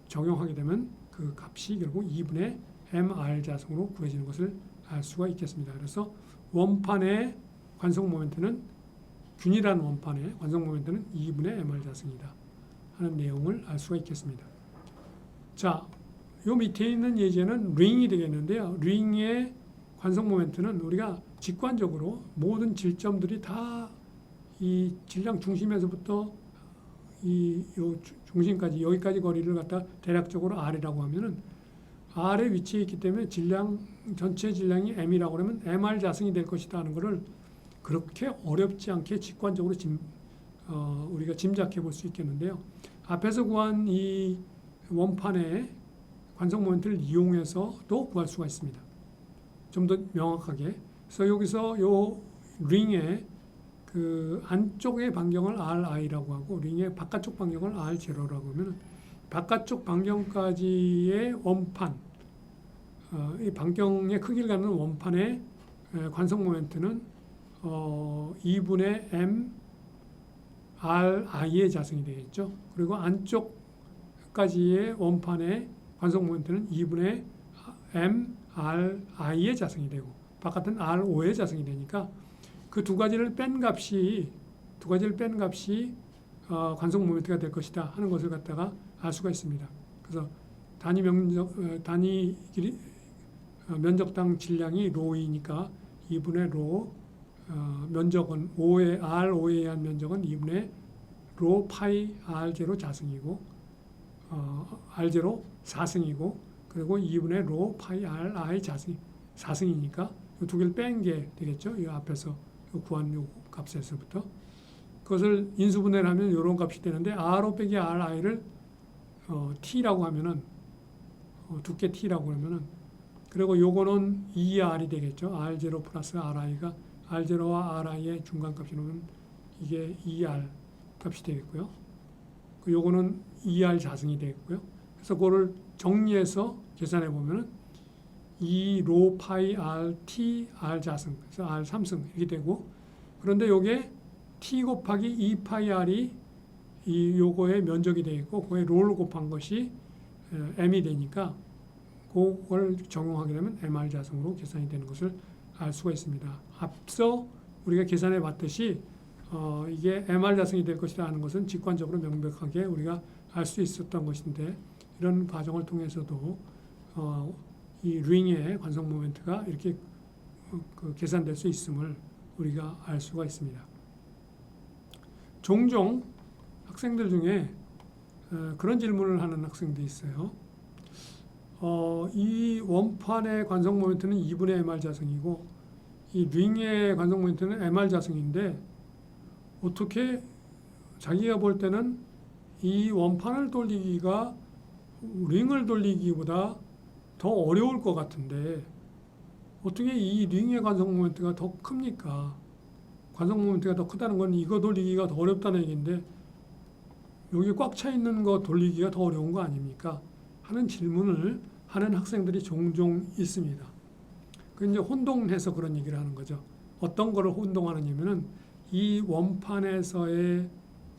적용하게 되면 그 값이 결국 2분의 mr 자승으로 구해지는 것을 알 수가 있겠습니다. 그래서 원판의 관성 모멘트는 균일한 원판의 관성 모멘트는 2분의 mr 자승이다 하는 내용을 알 수가 있겠습니다. 자, 요 밑에 있는 예제는 링이 되겠는데요. 링의 관성 모멘트는 우리가 직관적으로 모든 질점들이 다 이 질량 중심에서부터 요 중심까지 여기까지 거리를 갖다 대략적으로 r이라고 하면은 r에 위치해 있기 때문에 질량 전체 질량이 m이라고 하면 mr 자승이 될 것이다 하는 것을 그렇게 어렵지 않게 직관적으로 우리가 짐작해 볼 수 있겠는데요. 앞에서 구한 이 원판의 관성 모멘트를 이용해서도 구할 수가 있습니다. 좀 더 명확하게. 그래서 여기서 요 링의 그 안쪽의 반경을 ri라고 하고 링의 바깥쪽 반경을 r0라고 하면 바깥쪽 반경까지의 원판, 이 반경의 크기를 갖는 원판의 관성 모멘트는 2분의 m ri의 자승이 되겠죠. 그리고 안쪽까지의 원판의 관성 모멘트는 2분의 m ri의 자승이 되고 바깥은 r5의 자승이 되니까 그 두 가지를 뺀 값이 관성 모멘트가 될 것이다 하는 것을 갖다가 알 수가 있습니다. 그래서 단위 길이 면적당 질량이 로이니까 2분의 로 면적은 R5에 의한 면적은 2분의 로 파이 R0 자승이고 R0 4승이고 그리고 2분의 로 파이 RI 자승 4승이니까 이 두 개를 뺀 게 되겠죠. 이 앞에서 구한 요 값에서부터 그것을 인수분해를 하면 이런 값이 되는데 R5 빼기 RI를 T라고 하면은 두께 T라고 하면은 그리고 요거는 2R이 되겠죠. R0 플러스 RI가 R0와 RI의 중간값이 나오면 이게 2R 값이 되겠고요. 요거는 2R 자승이 되겠고요. 그래서 그거를 정리해서 계산해 보면은 2로 파이 R T R 자승 그래서 R 3승 이렇게 되고 그런데 요게 T 곱하기 2 파이 R이 요거의 면적이 되겠고 그거에 롤 곱한 것이 M이 되니까 그걸 적용하게 되면 MR 자승으로 계산이 되는 것을 알 수가 있습니다. 앞서 우리가 계산해 봤듯이 이게 MR 자승이 될 것이라 하는 것은 직관적으로 명백하게 우리가 알 수 있었던 것인데 이런 과정을 통해서도 이 링의 관성 모멘트가 이렇게 계산될 수 있음을 우리가 알 수가 있습니다. 종종 학생들 중에 그런 질문을 하는 학생도 있어요. 이 원판의 관성 모멘트는 2분의 MR 자승이고 이 링의 관성 모멘트는 MR 자승인데 어떻게 자기가 볼 때는 이 원판을 돌리기가 링을 돌리기보다 더 어려울 것 같은데 어떻게 이 링의 관성 모멘트가 더 큽니까? 관성 모멘트가 더 크다는 건 이거 돌리기가 더 어렵다는 얘기인데 여기 꽉 차 있는 거 돌리기가 더 어려운 거 아닙니까? 하는 질문을 하는 학생들이 종종 있습니다. 그 이제 혼동해서 그런 얘기를 하는 거죠. 어떤 거를 혼동하느냐면은 이 원판에서의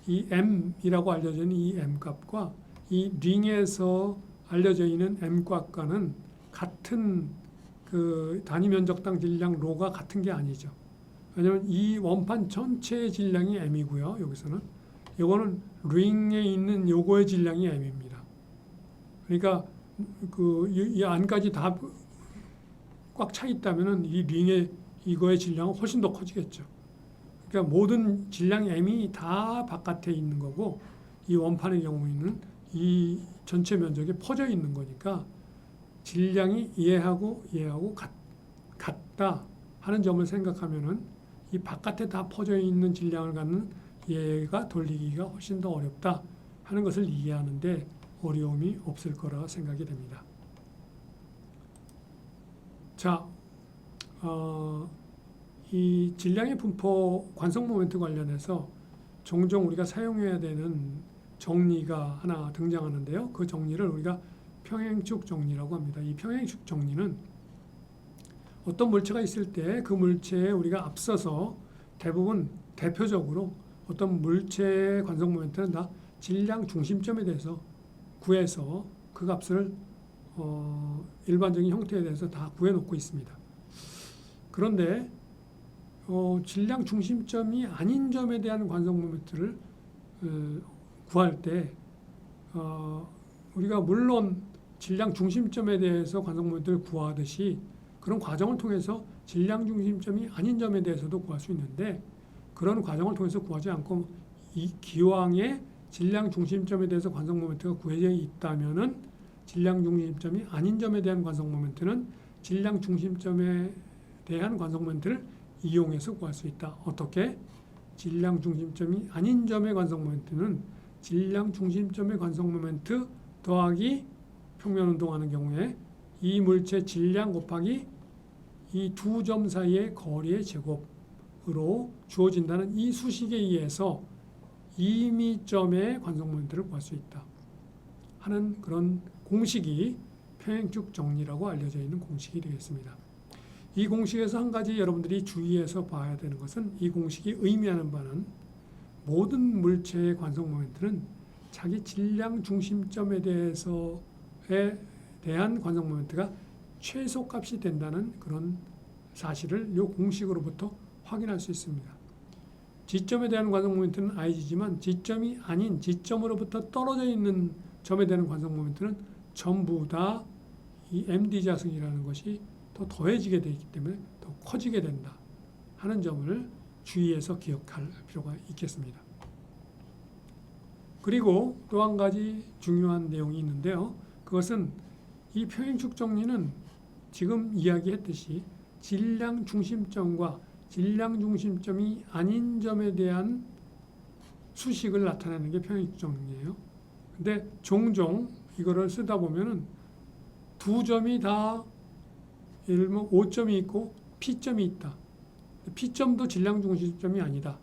이 M이라고 알려져 있는 이 M 값과 이 링에서 알려져 있는 M 값과는 같은 그 단위 면적당 질량 로가 같은 게 아니죠. 왜냐하면 이 원판 전체의 질량이 M이고요. 여기서는 이거는 링에 있는 요거의 질량이 M입니다. 그러니까 이 안까지 다 꽉 차 있다면은 이 링의 이거의 질량은 훨씬 더 커지겠죠. 그러니까 모든 질량 M이 다 바깥에 있는 거고 이 원판의 경우에는 이 전체 면적이 퍼져 있는 거니까 질량이 얘하고 같다 하는 점을 생각하면은 이 바깥에 다 퍼져 있는 질량을 갖는 얘가 돌리기가 훨씬 더 어렵다 하는 것을 이해하는데 어려움이 없을 거라 생각이 됩니다. 자, 이 질량의 분포 관성 모멘트 관련해서 종종 우리가 사용해야 되는 정리가 하나 등장하는데요. 그 정리를 우리가 평행축 정리라고 합니다. 이 평행축 정리는 어떤 물체가 있을 때 그 물체에 우리가 앞서서 대표적으로 어떤 물체의 관성 모멘트는 다 질량 중심점에 대해서 구해서 그 값을 일반적인 형태에 대해서 다 구해놓고 있습니다. 그런데 질량 중심점이 아닌 점에 대한 관성 모멘트를 구할 때 우리가 물론 질량 중심점에 대해서 관성 모멘트를 구하듯이 그런 과정을 통해서 질량 중심점이 아닌 점에 대해서도 구할 수 있는데 그런 과정을 통해서 구하지 않고 이 기왕에 질량 중심점에 대해서 관성 모멘트가 구해져 있다면은 질량 중심점이 아닌 점에 대한 관성 모멘트는 질량 중심점에 대한 관성 모멘트를 이용해서 구할 수 있다. 어떻게? 질량 중심점이 아닌 점의 관성 모멘트는 질량 중심점의 관성 모멘트 더하기 평면 운동하는 경우에 이 물체 질량 곱하기 이 두 점 사이의 거리의 제곱으로 주어진다는 이 수식에 의해서 임의점의 관성 모멘트를 구할 수 있다 하는 그런 공식이 평행축 정리라고 알려져 있는 공식이 되겠습니다. 이 공식에서 한 가지 여러분들이 주의해서 봐야 되는 것은 이 공식이 의미하는 바는 모든 물체의 관성 모멘트는 자기 질량 중심점에 대한 관성 모멘트가 최소값이 된다는 그런 사실을 이 공식으로부터 확인할 수 있습니다. 지점에 대한 관성 모멘트는 IG지만 지점이 아닌 지점으로부터 떨어져 있는 점에 대한 관성 모멘트는 전부 다 이 MD 자승이라는 것이 더 더해지게 되기 때문에 더 커지게 된다 하는 점을 주의해서 기억할 필요가 있겠습니다. 그리고 또 한 가지 중요한 내용이 있는데요. 그것은 이 평행축 정리는 지금 이야기했듯이 질량 중심점과 질량 중심점이 아닌 점에 대한 수식을 나타내는 게 평행주정이에요. 근데 종종 이거를 쓰다 보면은 두 점이 다 예를 들면 O점이 있고 P점이 있다. P점도 질량 중심점이 아니다.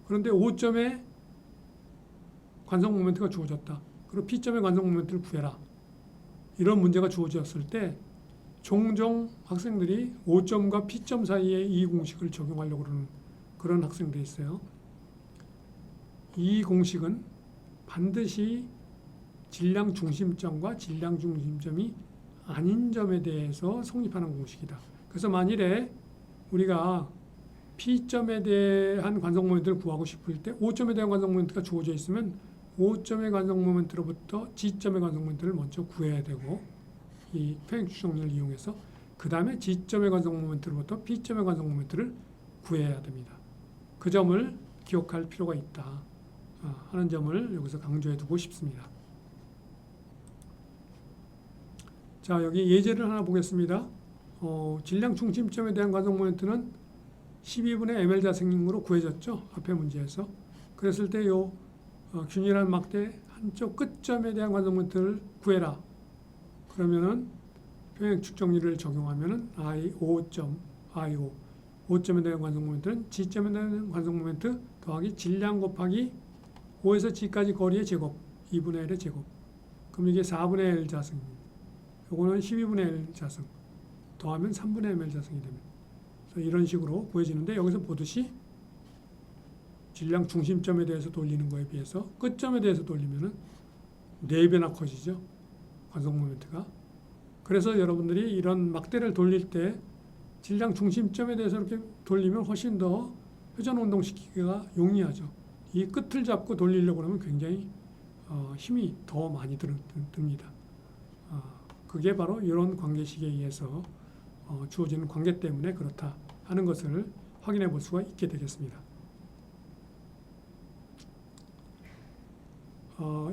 그런데 O점에 관성 모멘트가 주어졌다. 그리고 P점의 관성 모멘트를 구해라. 이런 문제가 주어졌을 때 종종 학생들이 O점과 P점 사이에 이 공식을 적용하려고 그러는 그런 학생들이 있어요. 이 공식은 반드시 질량 중심점과 질량 중심점이 아닌 점에 대해서 성립하는 공식이다. 그래서 만일에 우리가 P점에 대한 관성 모멘트를 구하고 싶을 때 O점에 대한 관성 모멘트가 주어져 있으면 O점의 관성 모멘트로부터 G점의 관성 모멘트를 먼저 구해야 되고 이 평행추 정리를 이용해서 그 다음에 G점의 관성 모멘트로부터 P점의 관성 모멘트를 구해야 됩니다. 그 점을 기억할 필요가 있다 하는 점을 여기서 강조해 두고 싶습니다. 자, 여기 예제를 하나 보겠습니다. 질량 중심점에 대한 관성 모멘트는 12분의 ml 자승으로 구해졌죠. 앞에 문제에서. 그랬을 때 요 균일한 막대 한쪽 끝점에 대한 관성 모멘트를 구해라. 그러면은 평행축 정리를 적용하면은 I5점, I5 5점에 대한 관성 모멘트는 G점에 대한 관성 모멘트 더하기 질량 곱하기 5에서 G까지 거리의 제곱 2분의 1의 제곱. 그럼 이게 4분의 1 자승입니다. 요거는 12분의 1 자승 더하면 3분의 ml 자승이 됩니다. 그래서 이런 식으로 구해지는데 여기서 보듯이 질량 중심점에 대해서 돌리는 거에 비해서 끝점에 대해서 돌리면은 4배나 커지죠. 관성 모멘트가. 그래서 여러분들이 이런 막대를 돌릴 때 질량 중심점에 대해서 이렇게 돌리면 훨씬 더 회전 운동시키기가 용이하죠. 이 끝을 잡고 돌리려고 하면 굉장히 힘이 더 많이 듭니다. 그게 바로 이런 관계식에 의해서 주어지는 관계 때문에 그렇다 하는 것을 확인해 볼 수가 있게 되겠습니다.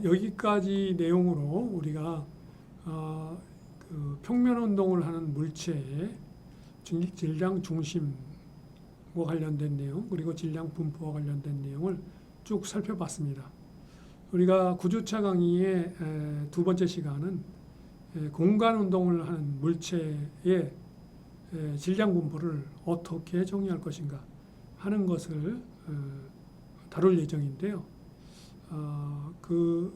여기까지 내용으로 우리가 그 평면 운동을 하는 물체의 질량 중심과 관련된 내용 그리고 질량 분포와 관련된 내용을 쭉 살펴봤습니다. 우리가 9주차 강의의 두 번째 시간은 공간 운동을 하는 물체의 질량 분포를 어떻게 정의할 것인가 하는 것을 다룰 예정인데요. 그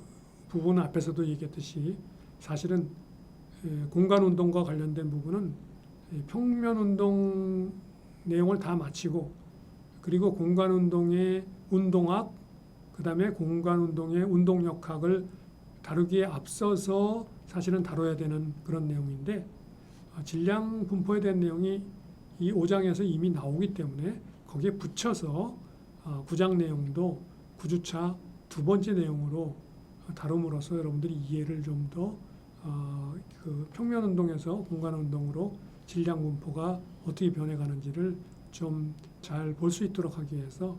부분 앞에서도 얘기했듯이 사실은 공간 운동과 관련된 부분은 평면 운동 내용을 다 마치고 그리고 공간 운동의 운동학 그 다음에 공간 운동의 운동역학을 다루기에 앞서서 사실은 다뤄야 되는 그런 내용인데 질량 분포에 대한 내용이 이 5장에서 이미 나오기 때문에 거기에 붙여서 9장 내용도 9주차 두 번째 내용으로 다룸으로써 여러분들이 이해를 좀 더 그 평면 운동에서 공간 운동으로 질량 분포가 어떻게 변해가는지를 좀 잘 볼 수 있도록 하기 위해서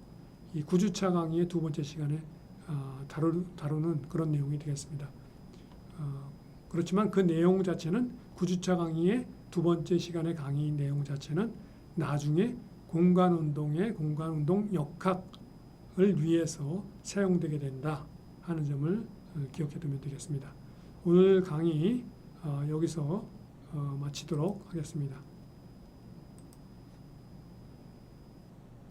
이 9주차 강의의 두 번째 시간에 다루는 그런 내용이 되겠습니다. 그렇지만 그 내용 자체는 9주차 강의의 두 번째 시간의 강의 내용 자체는 나중에 공간 운동의 공간 운동 역학을 위해서 사용되게 된다 하는 점을 기억해 두면 되겠습니다. 오늘 강의 여기서 마치도록 하겠습니다.